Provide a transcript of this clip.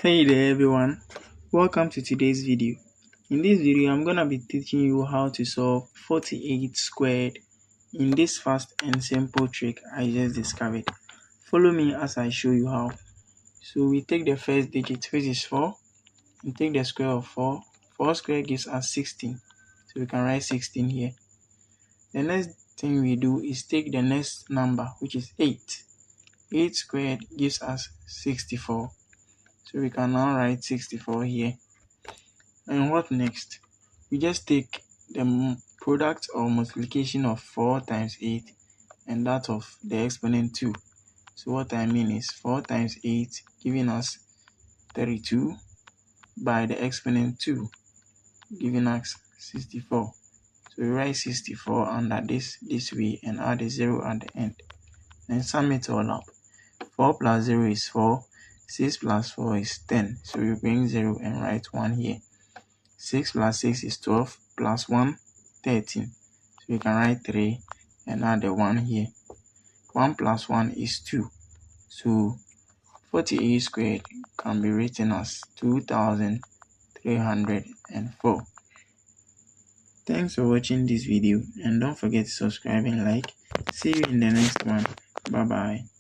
Hey there everyone, welcome to today's video. In this video, I'm gonna be teaching you how to solve 48 squared in this fast and simple trick I just discovered. Follow me as I show you how. So we take the first digit, which is 4, and take the square of 4. 4 squared gives us 16, so we can write 16 here. The next thing we do is take the next number, which is 8. 8 squared gives us 64. So we can now write 64 here. And what next? We just take the product or multiplication of 4 times 8 and that of the exponent 2. So what I mean is 4 times 8 giving us 32 by the exponent 2 giving us 64. So we write 64 under this way and add a 0 at the end. And sum it all up. 4 plus 0 is 4. 6 plus 4 is 10. So we bring 0 and write 1 here. 6 plus 6 is 12 plus 1, 13. So we can write 3 and add the 1 here. 1 plus 1 is 2. So 48 squared can be written as 2304. Thanks for watching this video and don't forget to subscribe and like. See you in the next one. Bye bye.